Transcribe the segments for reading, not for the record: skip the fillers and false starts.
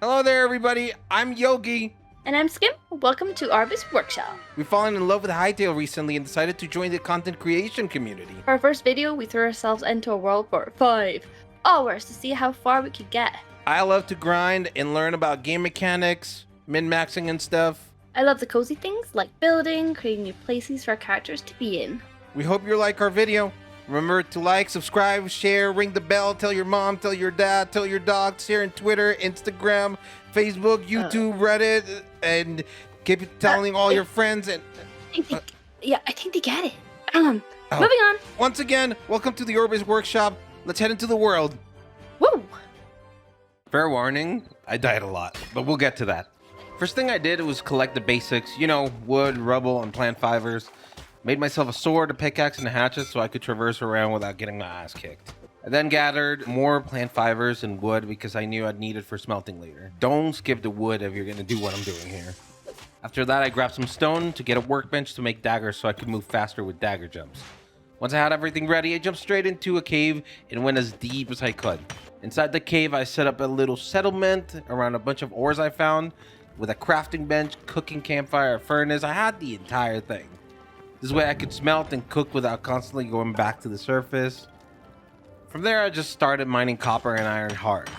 Hello there, everybody. I'm Yogi. And I'm Skim. Welcome to Arbus Workshop. We've fallen in love with Hytale recently and decided to join the content creation community. For our first video, we threw ourselves into a world for 5 hours to see how far we could get. I love to grind and learn about game mechanics, min-maxing and stuff. I love the cozy things like building, creating new places for our characters to be in. We hope you like our video. Remember to like, subscribe, share, ring the bell, tell your mom, tell your dad, tell your dog, share on Twitter, Instagram, Facebook, YouTube, Reddit, and keep telling all your friends. And I think they get it. Moving on. Once again, welcome to the Orbis Workshop. Let's head into the world. Woo! Fair warning, I died a lot, but we'll get to that. First thing I did was collect the basics, wood, rubble, and plant fibers. Made myself a sword, a pickaxe, and a hatchet so I could traverse around without getting my ass kicked. I then gathered more plant fibers and wood because I knew I'd need it for smelting later. Don't skip the wood if you're gonna do what I'm doing here. After that, I grabbed some stone to get a workbench to make daggers so I could move faster with dagger jumps. Once I had everything ready, I jumped straight into a cave and went as deep as I could. Inside the cave, I set up a little settlement around a bunch of ores I found with a crafting bench, cooking campfire, a furnace. I had the entire thing. This way I could smelt and cook without constantly going back to the surface. From there, I just started mining copper and iron hard.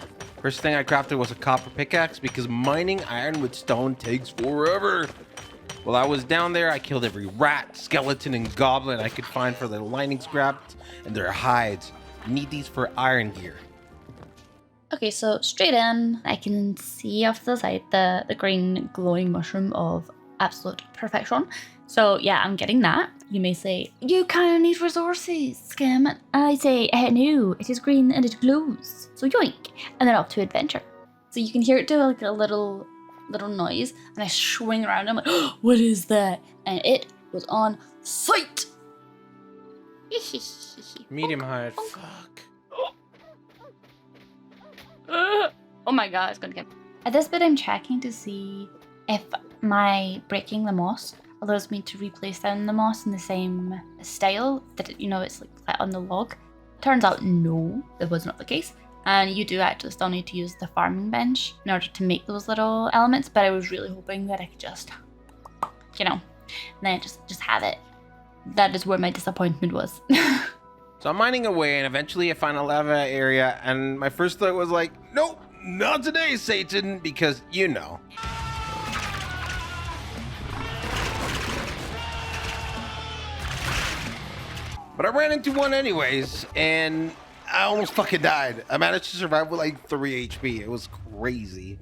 First thing I crafted was a copper pickaxe because mining iron with stone takes forever. While I was down there, I killed every rat, skeleton, and goblin I could find for their lining scraps and their hides. You need these for iron gear. Okay, so straight in, I can see off to the side the green glowing mushroom of absolute perfection. So yeah, I'm getting that. You may say, you kind of need resources, Skim. And I say, no, it is green and it glows. So yoink. And then off to adventure. So you can hear it do like a little noise. And I swing around. I'm like, oh, what is that? And it was on sight. Medium height. Fuck. Oh my god, it's gonna get... At this bit, I'm checking to see if my breaking the moss allows me to replace down the moss in the same style that it's like flat on the log. Turns out no, that was not the case, and you do actually still need to use the farming bench in order to make those little elements, but I was really hoping that I could just and then just have it. That is where my disappointment was. So I'm mining away and eventually I find a lava area and my first thought was like, nope, not today, Satan, because But I ran into one anyways, and I almost fucking died. I managed to survive with like 3 HP. It was crazy.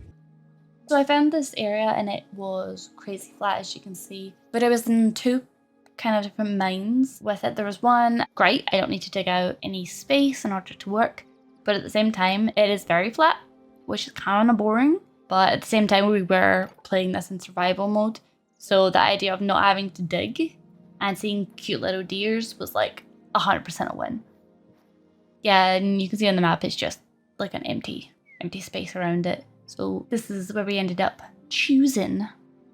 So I found this area and it was crazy flat, as you can see. But it was in 2 kind of different mines with it. There was one, great, I don't need to dig out any space in order to work. But at the same time, it is very flat, which is kind of boring. But at the same time, we were playing this in survival mode. So the idea of not having to dig and seeing cute little deers was like 100% a win. Yeah, and you can see on the map it's just like an empty space around it. So this is where we ended up choosing.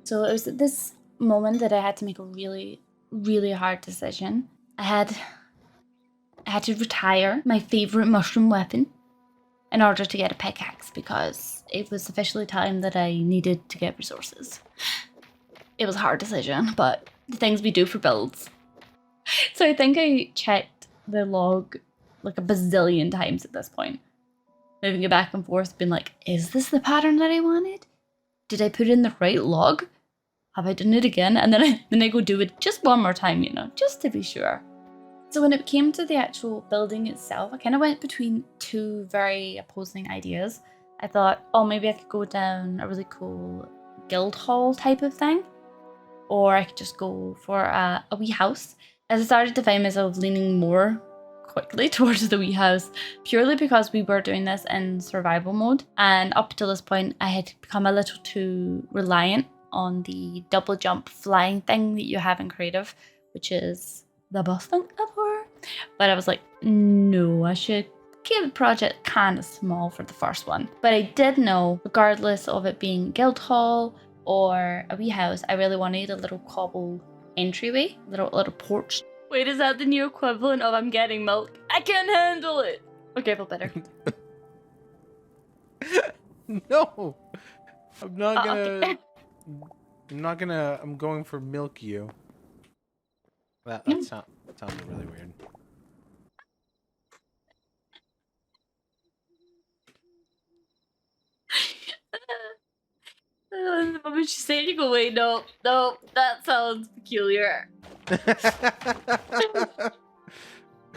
So it was at this moment that I had to make a really, really hard decision. I had to retire my favorite mushroom weapon in order to get a pickaxe because it was officially time that I needed to get resources. It was a hard decision, but the things we do for builds. So I think I checked the log like a bazillion times at this point. Moving it back and forth, being like, is this the pattern that I wanted? Did I put in the right log? Have I done it again? And then I go do it just one more time, just to be sure. So when it came to the actual building itself, I kind of went between 2 very opposing ideas. I thought, oh, maybe I could go down a really cool guild hall type of thing. Or I could just go for a wee house. As I started to find myself leaning more quickly towards the wee house, purely because we were doing this in survival mode. And up till this point, I had become a little too reliant on the double jump flying thing that you have in creative, which is the best thing ever. But I was like, no, I should keep the project kind of small for the first one. But I did know, regardless of it being guild hall or a wee house, I really wanted a little cobble entryway, little porch. Wait, is that the new equivalent of I'm getting milk? I can't handle it. Okay, I feel better. No, I'm not Oh, gonna. okay. I'm not gonna. I'm going for milk you. That sounded really weird. The moment she said it, you go, wait, no, no, that sounds peculiar.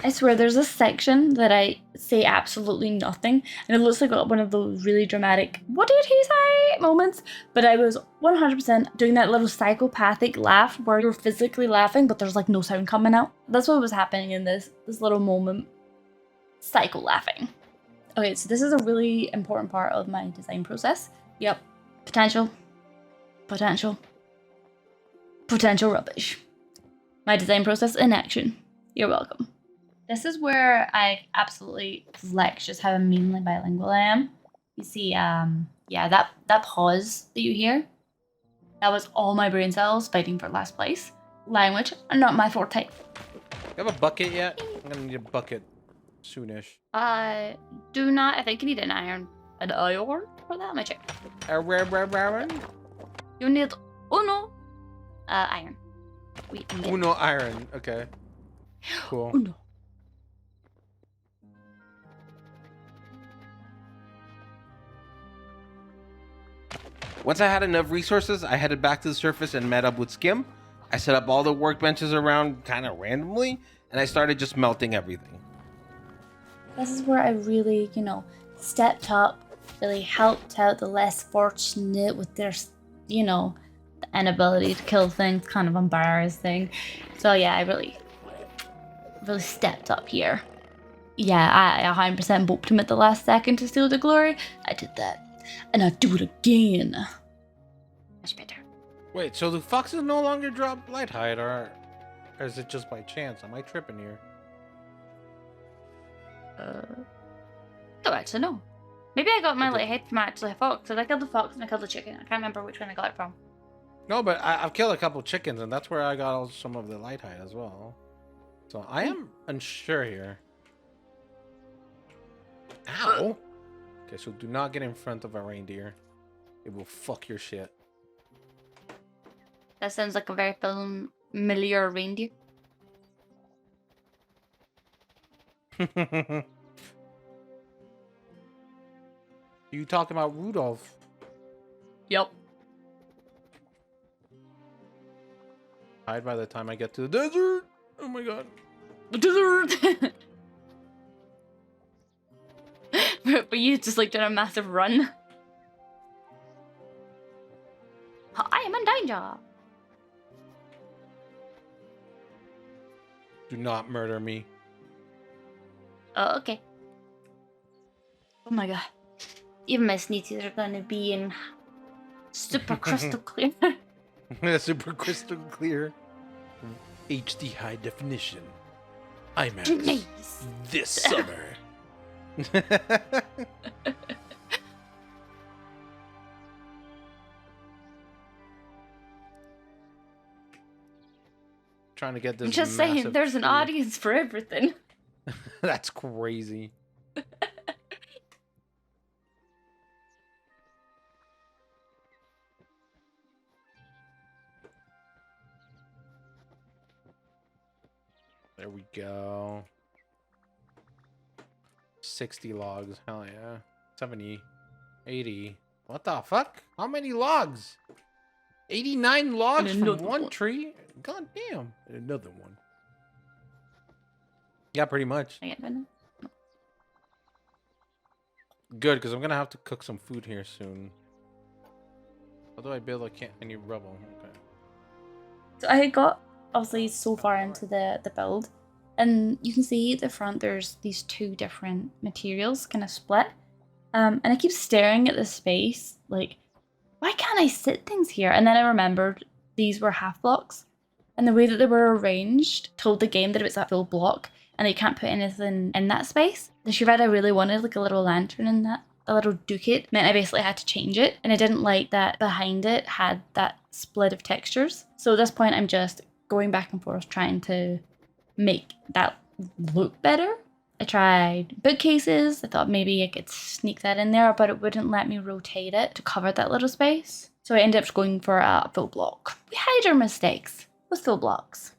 I swear there's a section that I say absolutely nothing, and it looks like one of those really dramatic, what did he say moments, but I was 100% doing that little psychopathic laugh where you're physically laughing, but there's like no sound coming out. That's what was happening in this little moment. Psycho laughing. Okay, so this is a really important part of my design process. Yep. Potential. Potential. Potential rubbish. My design process in action. You're welcome. This is where I absolutely flex just how amazingly bilingual I am. You see, yeah, that pause that you hear, that was all my brain cells fighting for last place. Language, not my forte. You have a bucket yet? I'm gonna need a bucket soonish. Do not. I think you need an iron for that. Let me check. You need uno, iron. We can get Uno iron. Okay. Cool. uno. Once I had enough resources, I headed back to the surface and met up with Skim. I set up all the workbenches around kind of randomly, and I started just melting everything. This is where I really, stepped up, really helped out the less fortunate with their, the inability to kill things, kind of embarrassing. So yeah, I really stepped up here. Yeah, I 100% booped him at the last second to steal the glory. I did that. And I'll do it again. Much better. Wait, so the foxes no longer drop light hide, or is it just by chance? Am I tripping here? Oh, actually, no. Maybe I got my light hide from actually a fox. Because I killed the fox and I killed the chicken. I can't remember which one I got it from. No, but I've killed a couple chickens, and that's where I got some of the light hide as well. So I am unsure here. Ow! Okay, so do not get in front of a reindeer. It will fuck your shit. That sounds like a very familiar reindeer. You talking about Rudolph? Yup. Hide by the time I get to the desert. Oh my god. The desert! But you just like did a massive run. I am in danger. Do not murder me. Oh, okay. Oh my god. Even my sneezies are gonna be in super crystal clear. Super crystal clear. HD high definition. IMAX. Nice. This summer. Trying to get this. I'm just saying, there's an audience for everything. That's crazy. There we go. 60 logs. Hell yeah. 70. 80. What the fuck? How many logs? 89 logs from one tree? God damn. And another one. Yeah, pretty much. Good, because I'm going to have to cook some food here soon. How do I build a camp? I need rubble. Okay. So I had got obviously so far into the build, and you can see at the front there's these two different materials kind of split. And I keep staring at the space like, why can't I sit things here? And then I remembered these were half blocks, and the way that they were arranged told the game that it was a full block and you can't put anything in that space. The she read I really wanted like a little lantern in that, a little ducat, meant I basically had to change it, and I didn't like that behind it had that split of textures. So at this point I'm just going back and forth trying to make that look better. I tried bookcases. I thought maybe I could sneak that in there, but it wouldn't let me rotate it to cover that little space. So I ended up going for a full block. We hide our mistakes with full blocks.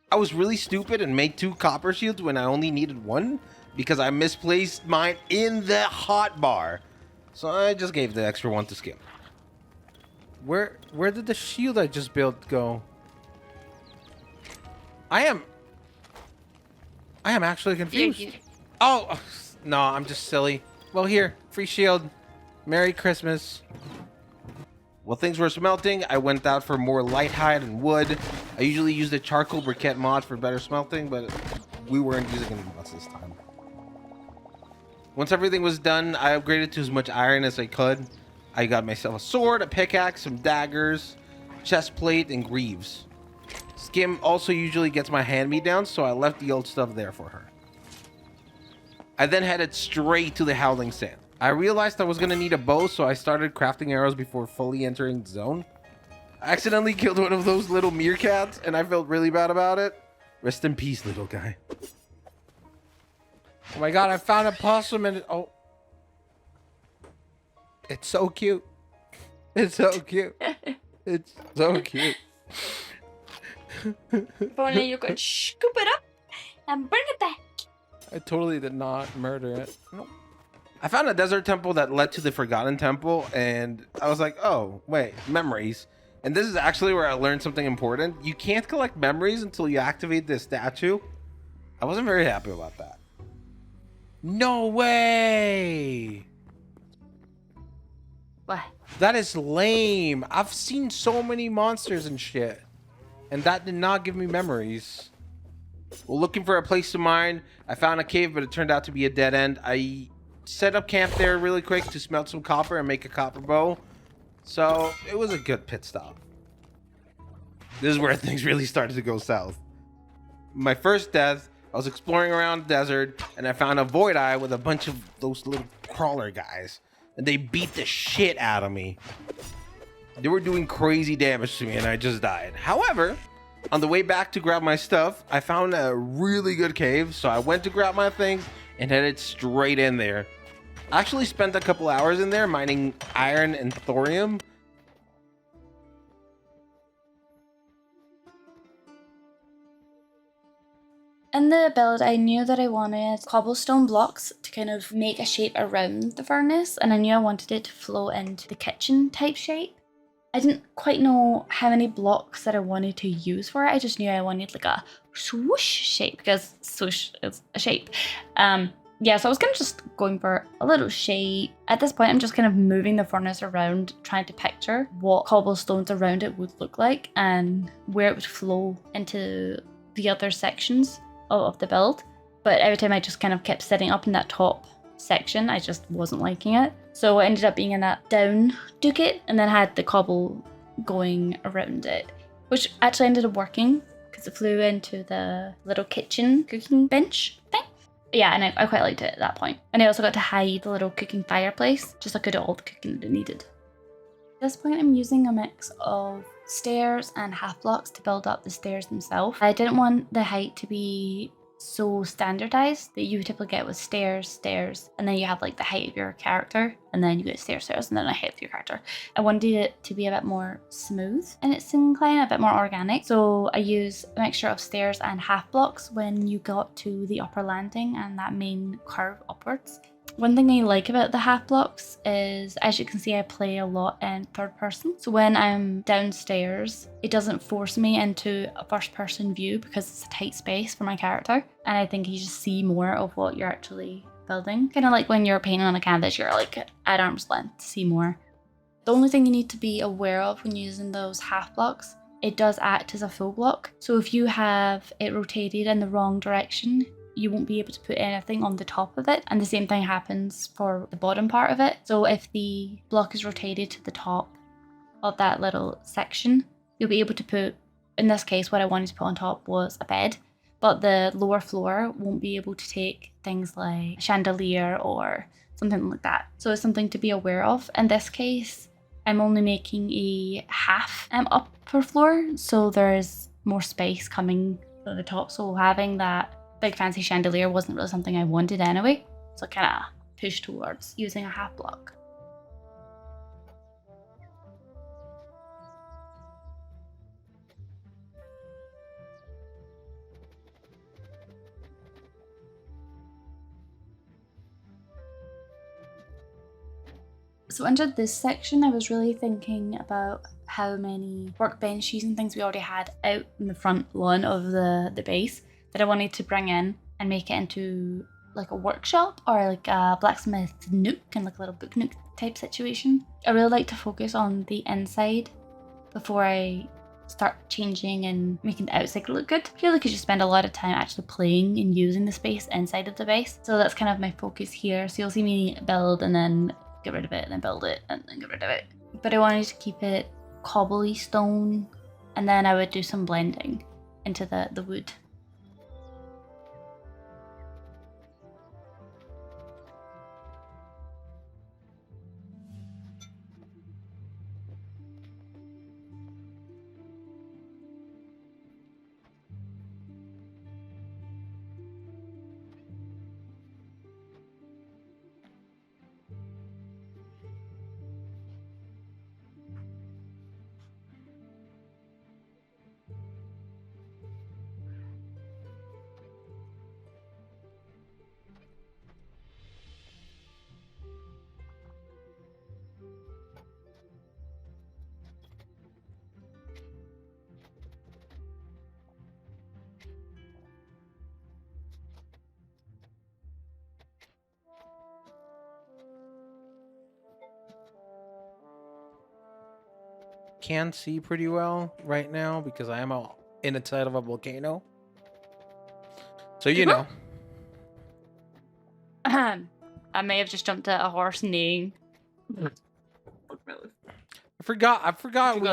I was really stupid and made 2 copper shields when I only needed 1 because I misplaced mine in the hotbar. So I just gave the extra 1 to Skim. Where did the shield I just built go? I am actually confused. Oh, no, I'm just silly. Well, here, free shield. Merry Christmas. While things were smelting, I went out for more light hide and wood. I usually use the charcoal briquette mod for better smelting, but we weren't using any mods this time. Once everything was done, I upgraded to as much iron as I could. I got myself a sword, a pickaxe, some daggers, chest plate, and greaves. Skim also usually gets my hand-me-downs, so I left the old stuff there for her. I then headed straight to the Howling Sand. I realized I was going to need a bow, so I started crafting arrows before fully entering the zone. I accidentally killed one of those little meerkats, and I felt really bad about it. Rest in peace, little guy. Oh my god, I found a possum and oh. It's so cute. It's so cute. It's so cute. If only you could scoop it up and bring it back. I totally did not murder it. Nope. I found a desert temple that led to the Forgotten Temple, and I was like, oh, wait, memories. And this is actually where I learned something important. You can't collect memories until you activate this statue. I wasn't very happy about that. No way! What? That is lame. I've seen so many monsters and shit. And that did not give me memories. Well, looking for a place to mine, I found a cave, but it turned out to be a dead end. I set up camp there really quick to smelt some copper and make a copper bow. So it was a good pit stop. This is where things really started to go south. My first death, I was exploring around the desert and I found a void eye with a bunch of those little crawler guys. And they beat the shit out of me. They were doing crazy damage to me and I just died. However, on the way back to grab my stuff, I found a really good cave. So I went to grab my things and headed straight in there. I actually spent a couple hours in there mining iron and thorium. In the build, I knew that I wanted cobblestone blocks to kind of make a shape around the furnace, and I knew I wanted it to flow into the kitchen type shape. I didn't quite know how many blocks that I wanted to use for it. I just knew I wanted like a swoosh shape because swoosh is a shape. Yeah, so I was kind of just going for a little shape. At this point, I'm just kind of moving the furnace around, trying to picture what cobblestones around it would look like and where it would flow into the other sections of the build. But every time I just kind of kept setting up in that top section, I just wasn't liking it. So I ended up being in that down ducat and then had the cobble going around it, which actually ended up working because it flew into the little kitchen cooking bench thing. Yeah, and I quite liked it at that point. And I also got to hide the little cooking fireplace, just so I could do all the cooking that I needed. At this point, I'm using a mix of stairs and half blocks to build up the stairs themselves. I didn't want the height to be so standardized that you typically get with stairs, and then you have like the height of your character, and then you get stairs, and then the height of your character. I wanted it to be a bit more smooth in its incline, a bit more organic. So I use a mixture of stairs and half blocks when you got to the upper landing and that main curve upwards. One thing I like about the half blocks is, as you can see, I play a lot in third person. So when I'm downstairs, it doesn't force me into a first person view because it's a tight space for my character. And I think you just see more of what you're actually building. Kind of like when you're painting on a canvas, you're like at arm's length to see more. The only thing you need to be aware of when using those half blocks, it does act as a full block. So if you have it rotated in the wrong direction, you won't be able to put anything on the top of it. And the same thing happens for the bottom part of it. So if the block is rotated to the top of that little section, you'll be able to put in this case, what I wanted to put on top was a bed, but the lower floor won't be able to take things like a chandelier or something like that. So it's something to be aware of. In this case, I'm only making a half upper floor, so there's more space coming to the top. So having that big fancy chandelier wasn't really something I wanted anyway. So I kind of pushed towards using a half block. So under this section, I was really thinking about how many workbenches and things we already had out in the front lawn of the base that I wanted to bring in and make it into like a workshop or like a blacksmith nook and like a little book nook type situation. I really like to focus on the inside before I start changing and making the outside look good. I feel like I should spend a lot of time actually playing and using the space inside of the base. So that's kind of my focus here. So you'll see me build and then get rid of it and then build it and then get rid of it. But I wanted to keep it cobbly stone, and then I would do some blending into the wood. Can see pretty well right now because I am in a side of a volcano. So you know. I may have just jumped at a horse neighing. I forgot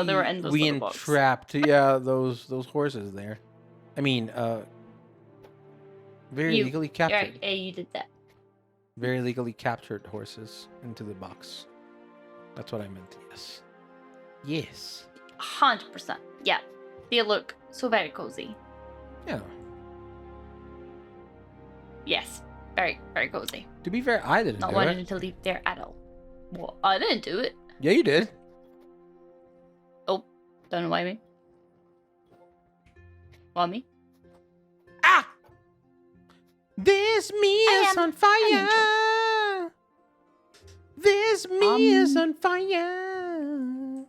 they were in those we little box. entrapped those horses there. I mean, very legally captured. Yeah, you did that. Very legally captured horses into the box. That's what I meant. Yes. Yes. 100%. Yeah. They look so very cozy. Yeah. Yes. Very, very cozy. To be fair, I didn't Not do wanting it. to leave there at all. Well, I didn't do it. Yeah, you did. Oh, don't know why me. Why me? Ah! This me is on fire. This me is on fire.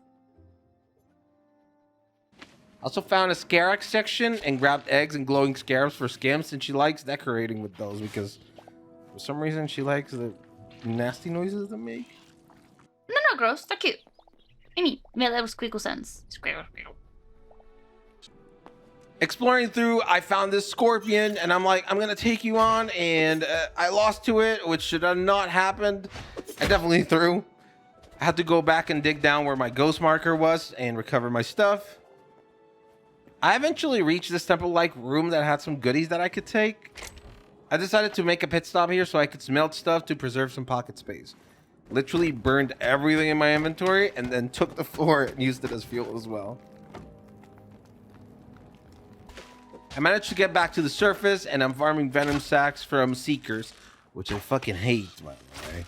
Also found a scarab section and grabbed eggs and glowing scarabs for Skims, and she likes decorating with those because for some reason she likes the nasty noises they make. No, no, gross. They're cute. I mean, make little squeakle sounds. Squeakle, squeakle. Exploring through, I found this scorpion, and I'm like, I'm gonna take you on, and I lost to it, which should have not happened. I definitely threw. I had to go back and dig down where my ghost marker was and recover my stuff. I eventually reached this temple-like room that had some goodies that I could take. I decided to make a pit stop here so I could smelt stuff to preserve some pocket space. Literally burned everything in my inventory and then took the floor and used it as fuel as well. I managed to get back to the surface and I'm farming venom sacks from seekers, which I fucking hate, by the way.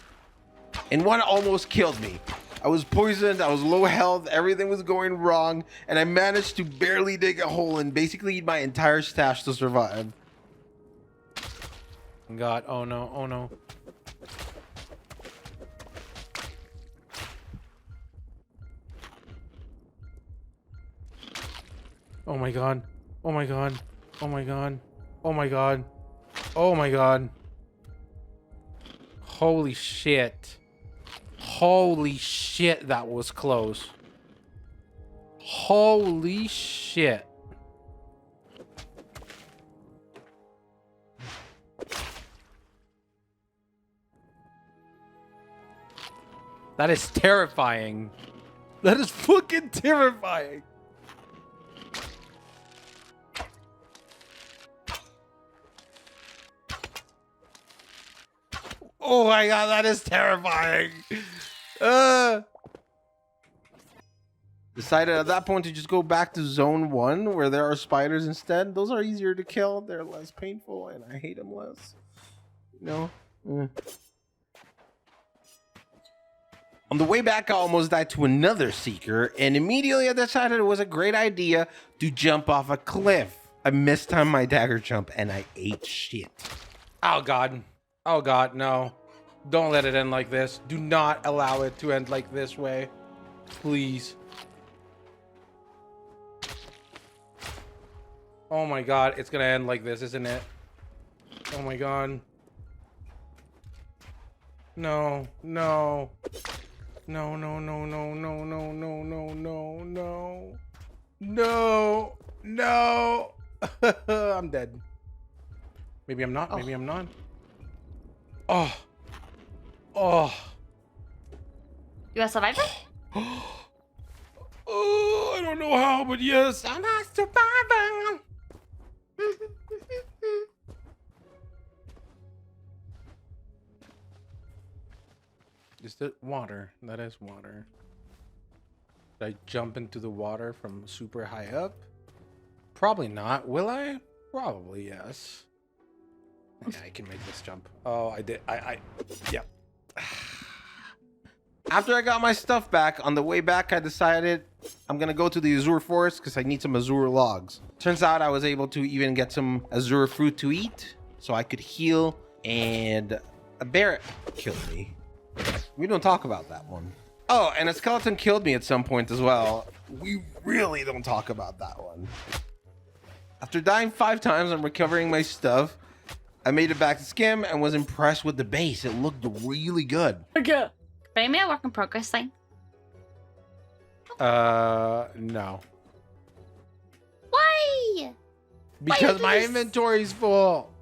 And one almost killed me. I was poisoned, I was low health, everything was going wrong, and I managed to barely dig a hole and basically eat my entire stash to survive. God, oh no, oh no. Oh my god. Oh my god. Oh my god. Oh my god. Oh my god. Holy shit. Holy shit, that was close. Holy shit. That is terrifying. That is fucking terrifying. Oh my god, that is terrifying. Decided at that point to just go back to zone 1 where there are spiders instead. Those are easier to kill. They're less painful and I hate them less. You know? On the way back, I almost died to another seeker, and immediately I decided it was a great idea to jump off a cliff. I mistimed my dagger jump, and I ate shit. Oh god. Oh god, no. Don't let it end like this. Do not allow it to end like this way. Please. Oh my god, it's gonna end like this, isn't it? Oh my god. No, no. No, no, no, no, no, no, no, no, no, no. No, no. I'm dead. Maybe I'm not, maybe I'm not. Oh. Oh. You a survivor? Oh, I don't know how, but yes, I'm a survivor. Is that water? That is water. Did I jump into the water from super high up? Probably not. Will I? Probably yes. Yeah, I can make this jump. Oh, I did. Yeah. After I got my stuff back, on the way back, I decided I'm gonna go to the Azure Forest because I need some Azure logs. Turns out I was able to even get some Azure fruit to eat so I could heal, and a bear killed me. We don't talk about that one. Oh, and a skeleton killed me at some point as well. We really don't talk about that one. After dying 5 times and recovering my stuff, I made it back to Skim and was impressed with the base. It looked really good. Okay. Bring me a work in progress sign. No. Why? Because my inventory's full.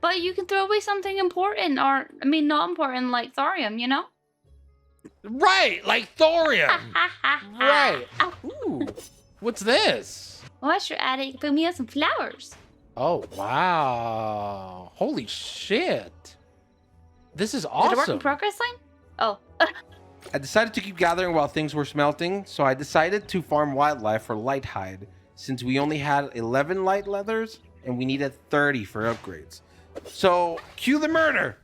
But you can throw away something important, or, I mean, not important, like thorium, you know? Right, like thorium. Right. Ow. Ooh, what's this? Whilst you're at it, you can put me on some flowers. Oh, wow. Holy shit. This is Did it work in awesome. progress sign? Oh. I decided to keep gathering while things were smelting, so I decided to farm wildlife for light hide, since we only had 11 light leathers and we needed 30 for upgrades. So, cue the murder!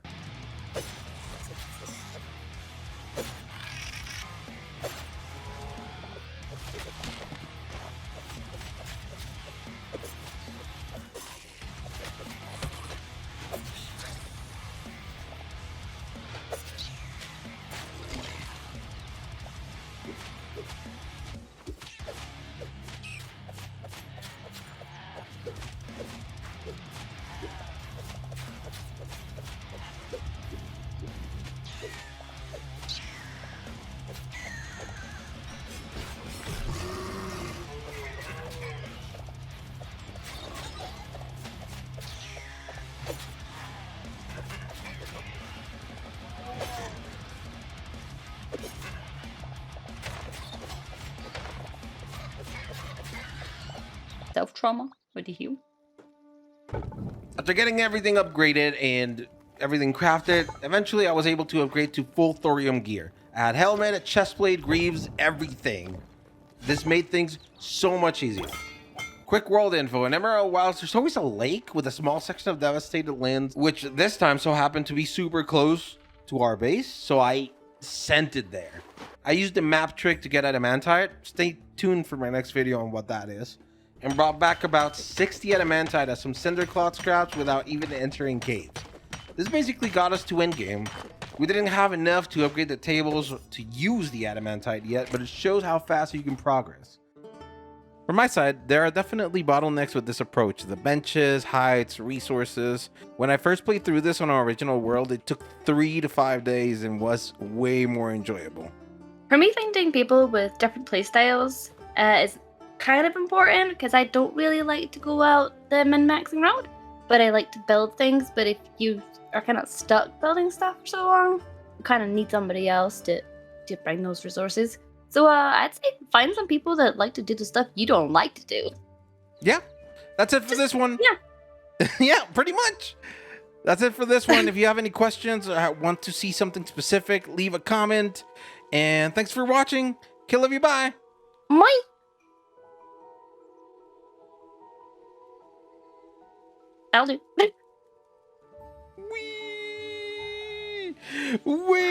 Self-trauma with the heal. After getting everything upgraded and everything crafted, eventually I was able to upgrade to full thorium gear. I had helmet, a chestplate, greaves, everything. This made things so much easier. Quick world info. In Emerald Wilds, there's always a lake with a small section of devastated lands, which this time so happened to be super close to our base, so I sent it there. I used a map trick to get adamantite. Stay tuned for my next video on what that is. And brought back about 60 adamantite as some cinder cloth scraps without even entering caves. This basically got us to endgame. We didn't have enough to upgrade the tables to use the adamantite yet, but it shows how fast you can progress. From my side, there are definitely bottlenecks with this approach. The benches, heights, resources. When I first played through this on our original world, it took 3 to 5 days and was way more enjoyable. For me, finding people with different playstyles is kind of important, because I don't really like to go out the min-maxing route, but I like to build things. But if you are kind of stuck building stuff for so long, you kind of need somebody else to bring those resources. So I'd say find some people that like to do the stuff you don't like to do. Yeah, that's it for this one. Yeah. Yeah, pretty much. That's it for this one. If you have any questions or want to see something specific, leave a comment. And thanks for watching. Kill of you. Bye. My. I'll do. Wee! Wee!